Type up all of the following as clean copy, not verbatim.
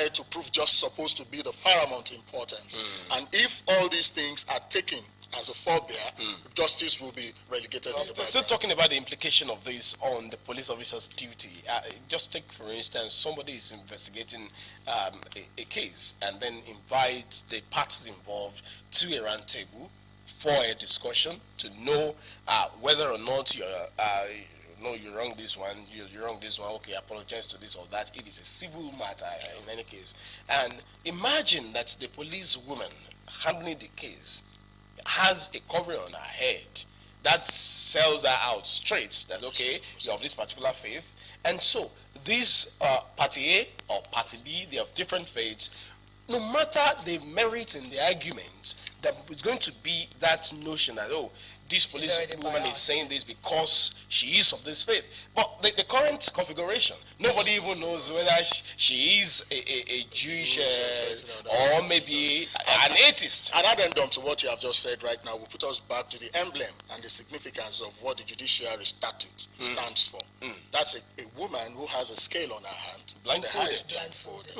ahead to prove just supposed to be the paramount importance. And if all these things are taken as a forebear, justice will be relegated to the background. Still talking about the implication of this on the police officer's duty. Just take, for instance, somebody is investigating a case and then invites the parties involved to a round table for a discussion to know whether or not you're no, you wrong this one, you wrong this one, okay, apologize to this or that. It is a civil matter in any case. And imagine that the police woman handling the case has a covering on her head that sells her out straight that, okay, you have this particular faith. And so this party A or party B, they have different faiths. No matter the merit in the argument, that it's going to be that notion that, oh, this police woman is saying this because she is of this faith. But the current configuration, nobody even knows whether she is a Jewish or maybe an atheist. And addendum to what you have just said right now will put us back to the emblem and the significance of what the judiciary statute stands for. That's a woman who has a scale on her hand, the highest blindfolded,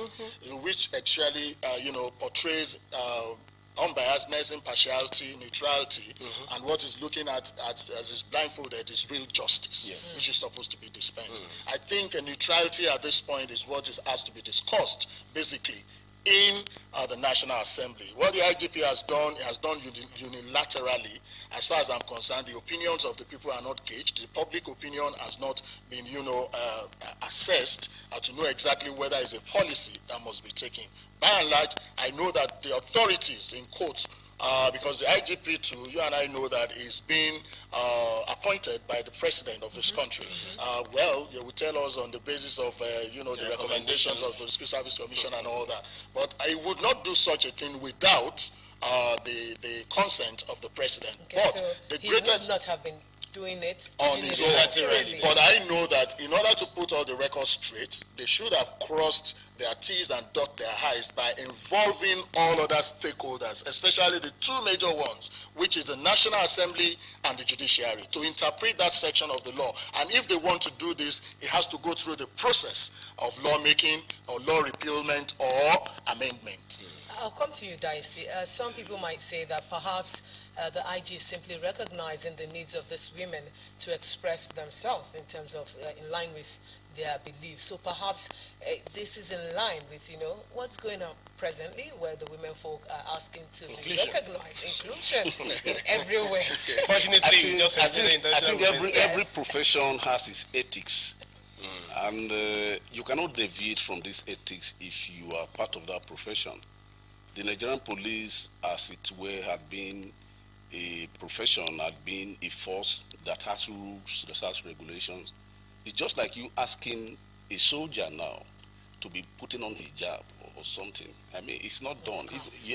which actually, portrays unbiasedness, impartiality, neutrality, and what is looking at as is blindfolded is real justice, which is supposed to be dispensed. I think a neutrality at this point is what is asked to be discussed, basically, in the National Assembly. What the IGP has done, it has done unilaterally. As far as I'm concerned, the opinions of the people are not gauged. The public opinion has not been, assessed to know exactly whether it's a policy that must be taken. By and large, I know that the authorities, in quotes, because the IGP too, you and I know that is being appointed by the president of this country. Well, they will tell us on the basis of, the recommendations of the Security Service Commission and all that. But I would not do such a thing without the consent of the president. Okay, but so the greatest would not have been doing it on his own. But I know that in order to put all the records straight, they should have crossed their T's and dot their I's by involving all other stakeholders, especially the two major ones, which is the National Assembly and the judiciary, to interpret that section of the law. And if they want to do this, it has to go through the process of lawmaking or law repealment or amendment. I'll come to you, Dicey. Some people might say that perhaps the IG is simply recognizing the needs of these women to express themselves in terms of in line with their beliefs. So perhaps this is in line with, what's going on presently, where the women folk are asking to be recognized, inclusion everywhere. Fortunately, I think every profession has its ethics. And you cannot deviate from this ethics if you are part of that profession. The Nigerian police, as it were, had been a profession, had been a force that has rules, that has regulations. It's just like you asking a soldier now to be putting on hijab or something. I mean, it's not done.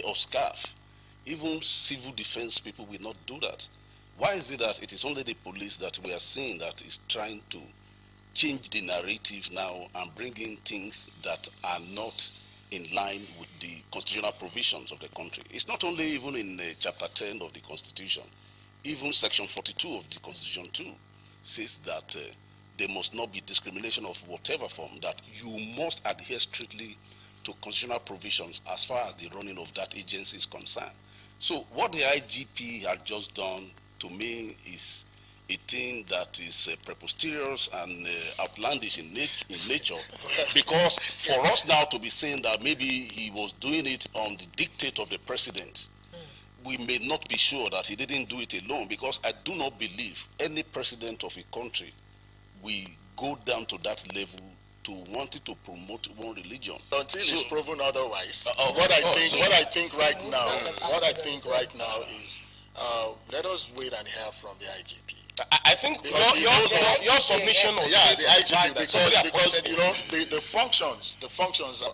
Or scarf. Even civil defense people will not do that. Why is it that it is only the police that we are seeing that is trying to change the narrative now and bring in things that are not in line with the constitutional provisions of the country? It's not only even in Chapter 10 of the Constitution. Even Section 42 of the Constitution too says that there must not be discrimination of whatever form, that you must adhere strictly to constitutional provisions as far as the running of that agency is concerned. So what the IGP had just done, to me, is a thing that is preposterous and outlandish in nature, because for us now to be saying that maybe he was doing it on the dictate of the president, we may not be sure that he didn't do it alone, because I do not believe any president of a country will go down to that level to wanting to promote one religion until it's proven otherwise. What I think right now is let us wait and hear from the IGP. I think your submission was the IGP, because the functions,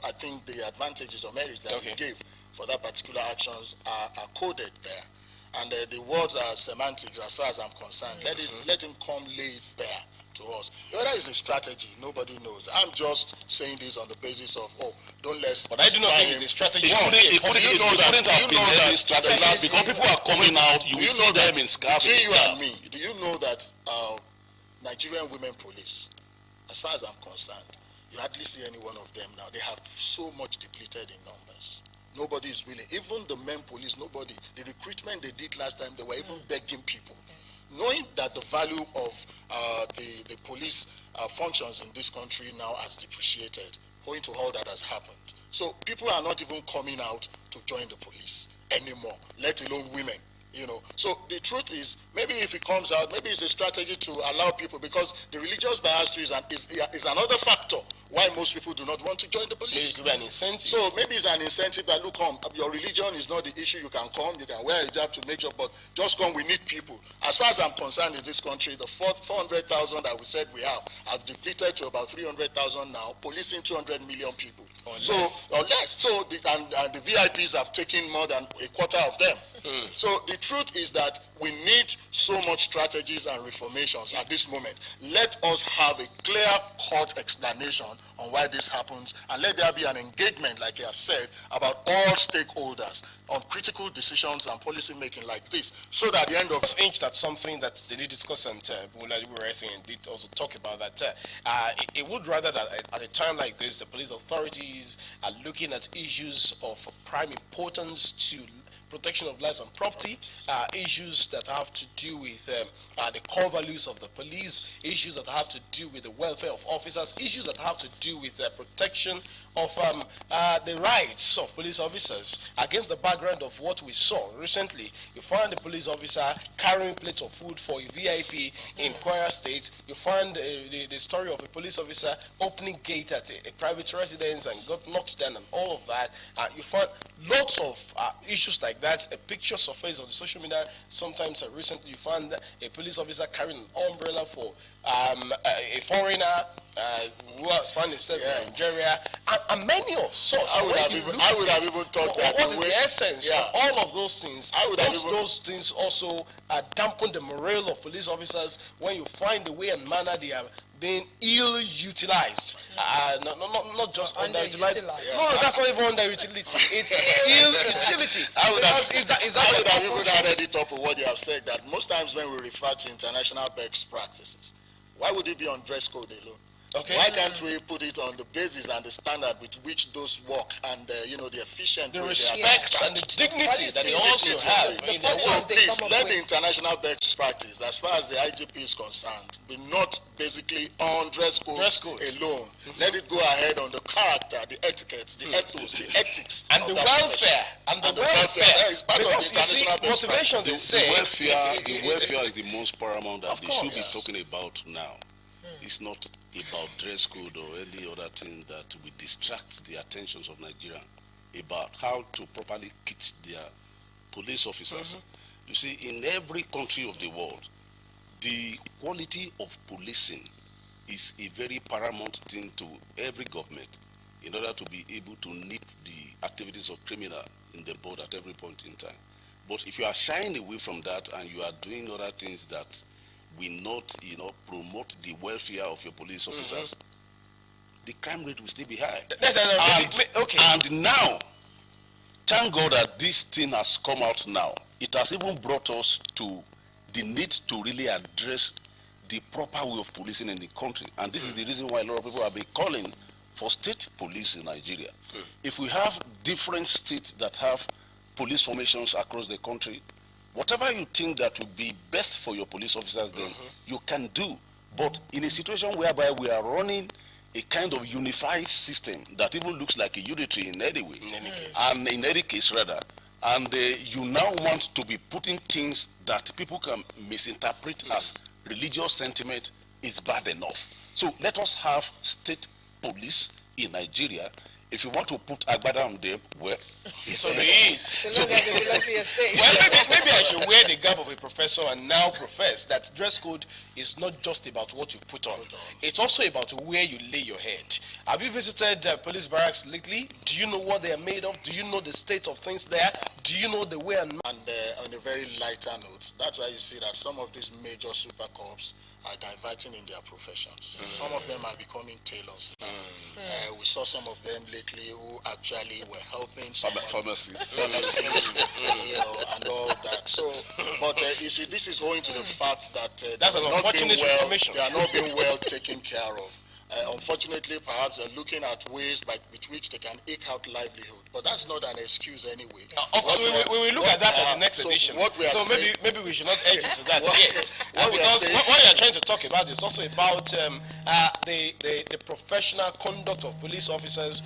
I think the advantages or merits that he gave for that particular actions are coded there, and the words are semantics as far as I'm concerned. Let him come lay it bare to us. Whether it's a strategy, nobody knows. I'm just saying this on the basis of, don't let's. But I do not think it's a strategy. It couldn't have been any strategy, because people are coming out. You will see them in scarves. Between you and me, do you know that Nigerian women police, as far as I'm concerned, You hardly see any one of them now. They have so much depleted in numbers. Nobody is willing. Even the men police, nobody. The recruitment they did last time, they were even begging people. Knowing that the value of the police functions in this country now has depreciated, owing to all that has happened. So people are not even coming out to join the police anymore, let alone women. You know, so the truth is, maybe if it comes out, maybe it's a strategy to allow people, because the religious bias too is another factor why most people do not want to join the police. Maybe an incentive. So maybe it's an incentive that, look, come, your religion is not the issue. You can come, you can wear a hijab to make sure, but just come. We need people. As far as I'm concerned, in this country, the 400,000 that we said we have depleted to about 300,000 now. Policing 200 million people. Or less. So the VIPs have taken more than a quarter of them. So the truth is that we need so much strategies and reformations at this moment. Let us have a clear-cut explanation on why this happens, and let there be an engagement, like you have said, about all stakeholders on critical decisions and policy making like this, so that at the end of... Let's inch that something that they did discuss, and did also talk about that. It would rather that at a time like this, the police authorities are looking at issues of prime importance to protection of lives and property, issues that have to do with the core values of the police, issues that have to do with the welfare of officers, issues that have to do with protection of the rights of police officers, against the background of what we saw recently. You find a police officer carrying plates of food for a VIP in Kwara State. You find the story of a police officer opening gate at a private residence and got knocked down and all of that. You find lots of issues like that. A picture surfaced on social media sometimes. Recently you found a police officer carrying an umbrella for a foreigner who has found himself in Nigeria, and many of such. I would have even thought that. What is the essence of all of those things? Those things also dampen the morale of police officers when you find the way and manner they are being ill-utilized, not just underutilized. No, that's not even underutility. It's ill-utility. I would have even added it up with what you have said, that most times when we refer to international best practices, why would it be on dress code alone? Okay. Why can't we put it on the basis and the standard with which those work, and the efficient the respect and the dignity that they also have in their so work? please let the international best practice, as far as the IGP is concerned, be not basically on dress code alone. Let it go ahead on the character, the etiquettes, the ethos, the ethics, and the welfare, and the welfare. That is part because of the international best practice. The welfare is the most paramount that they should be talking about now. It's not about dress code or any other thing that will distract the attentions of Nigeria about how to properly kit their police officers. You see, in every country of the world, the quality of policing is a very paramount thing to every government in order to be able to nip the activities of criminal in the bud at every point in time. But if you are shying away from that and you are doing other things that will not, promote the welfare of your police officers, the crime rate will still be high. And now, thank God that this thing has come out now. It has even brought us to the need to really address the proper way of policing in the country. And this is the reason why a lot of people have been calling for state police in Nigeria. If we have different states that have police formations across the country, whatever you think that would be best for your police officers, then you can do. But in a situation whereby we are running a kind of unified system that even looks like a unitary in any way, and in any case rather, and you now want to be putting things that people can misinterpret as religious sentiment, is bad enough. So let us have state police in Nigeria. If you want to put Agbada on them, well, it's on Well, maybe I should wear the garb of a professor and now profess that dress code is not just about what you put on. It's also about where you lay your head. Have you visited police barracks lately? Do you know what they are made of? Do you know the state of things there? Do you know the way and on a very lighter note, that's why you see that some of these major super corps are diverting in their professions. Some of them are becoming tailors now. We saw some of them lately who actually were helping pharmacists, and all that. So, but you see, this is owing to the fact that that's an unfortunate information. They are not being well taken care of. Unfortunately, perhaps they're looking at ways with which they can eke out livelihood. But that's not an excuse anyway. We will look at that at the next edition. So maybe we should not edge into that yet. Because what we are trying to talk about is also about the professional conduct of police officers.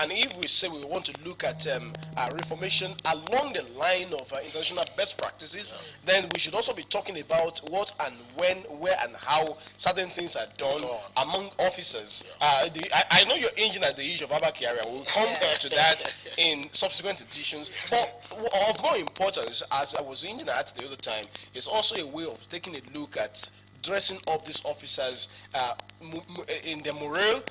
And if we say we want to look at reformation along the line of international best practices, then we should also be talking about what and when, where and how certain things are done among officers. I know you're hinging at the issue of Abba Kyari, and we'll come to that in subsequent editions. But of more importance, as I was hinging at the other time, is also a way of taking a look at dressing up these officers in their morale,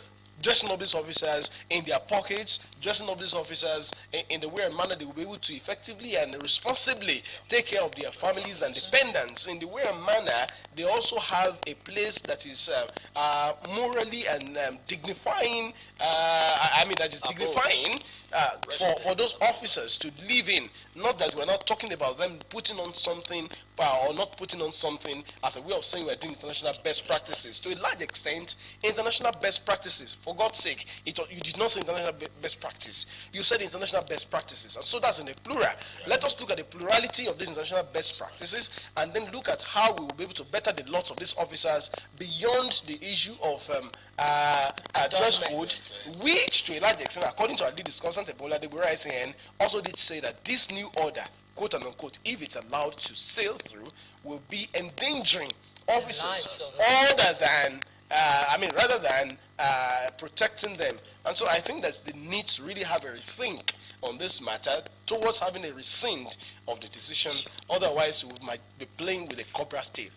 dressing up these officers in their pockets, dressing up these officers in the way and manner they will be able to effectively and responsibly take care of their families and dependents. In the way and manner, they also have a place that is morally and dignifying, that is dignifying for those officers to live in. Not that we're not talking about them putting on something or not putting on something as a way of saying we're doing international best practices. To a large extent, international best practices, for God's sake, you did not say international best practice. You said international best practices. And so that's in the plural. Let us look at the plurality of these international best practices and then look at how we will be able to better the lots of these officers beyond the issue of dress code, which to a large extent, according to our lead discussant, Ebola de ICN, also did say that this new order, quote and unquote, if it's allowed to sail through, will be endangering officers rather than protecting them. And so I think that's the need to really have a rethink on this matter towards having a rescind of the decision. Otherwise, we might be playing with a cobra's tail.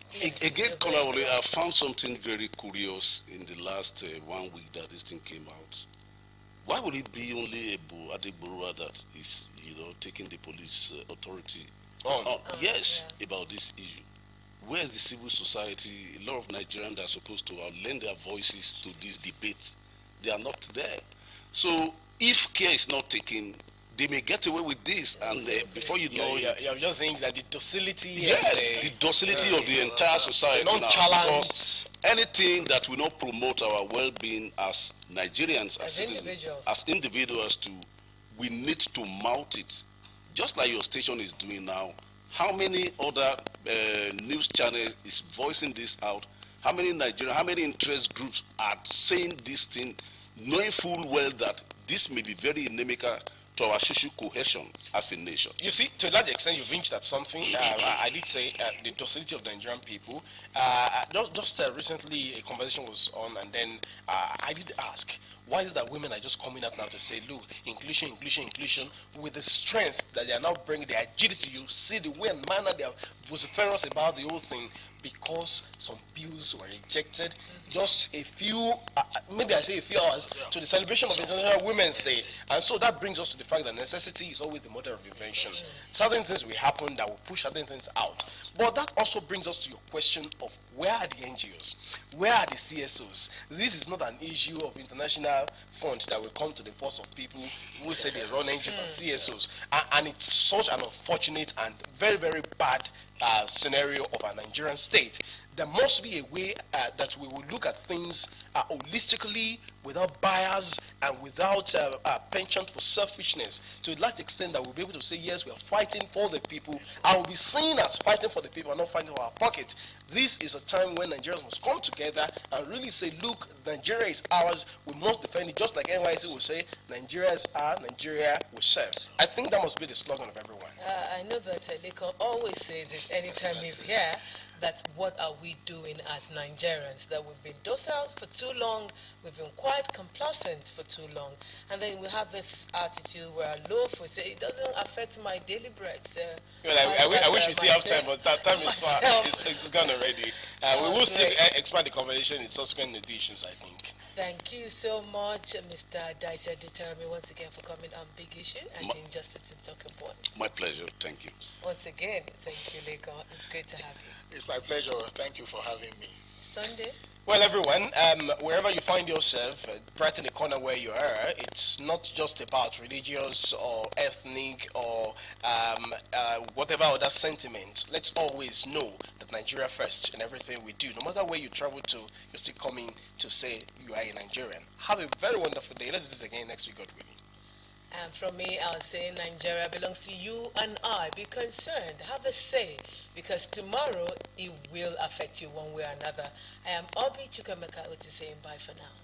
Again, Kolawole, I found something very curious in the last 1 week that this thing came out. Why would it be only Adegborougha that is, taking the police authority on? Yes, about this issue. Where is the civil society? A lot of Nigerians that are supposed to lend their voices to these debates, they are not there. So if care is not taken, they may get away with this, and before you know it, you're just saying that the docility, the docility of the entire society, because anything that will not promote our well-being as Nigerians, as citizens, as individuals, we need to mount it, just like your station is doing now. How many other news channels is voicing this out? How many Nigerians, how many interest groups are saying this thing, knowing full well that this may be very inimical to our social cohesion as a nation? You see, to a large extent, you've hinged at something. I did say the docility of the Nigerian people. Just recently, a conversation was on, and then I did ask, why is it that women are just coming out now to say, look, inclusion, with the strength that they are now bringing, the agility, you see the way and manner they are vociferous about the whole thing, because some bills were rejected just a few, maybe I say a few hours to the celebration of International Women's Day. And so that brings us to the fact that necessity is always the mother of invention. Certain things will happen that will push certain things out. But that also brings us to your question of where are the NGOs? Where are the CSOs? This is not an issue of international funds that will come to the purse of people who say they run NGOs and CSOs. And it's such an unfortunate and very, very bad scenario of a Nigerian state. There must be a way that we will look at things holistically, without bias and without penchant for selfishness, to a large extent that we'll be able to say, yes, we are fighting for the people, and will be seen as fighting for the people and not fighting for our pocket. This is a time when Nigerians must come together and really say, look, Nigeria is ours, we must defend it, just like NYC will say, Nigeria is ours, Nigeria will serve. I think that must be the slogan of everyone. I know that Leko always says it anytime he's here, that what are we doing as Nigerians, that we've been docile for too long, we've been quite complacent for too long, and then we have this attitude where loaf, we say, it doesn't affect my daily bread. So I wish we still have time, but that time is far, it's gone already. We will still expand the conversation in subsequent editions, I think. Thank you so much, Mr. Daisy Determi, once again for coming on Big Issue and doing justice to Talking Point. My pleasure. Thank you. Once again, thank you, Leko. It's great to have you. It's my pleasure. Thank you for having me. Sunday? Well, everyone, wherever you find yourself, right in the corner where you are, it's not just about religious or ethnic or whatever other sentiment. Let's always know that Nigeria first in everything we do. No matter where you travel to, you're still coming to say you are a Nigerian. Have a very wonderful day. Let's do this again next week, God willing. And from me, I'll say Nigeria belongs to you and I. Be concerned, have a say, because tomorrow it will affect you one way or another. I am Obi Chukwemeka Oti saying bye for now.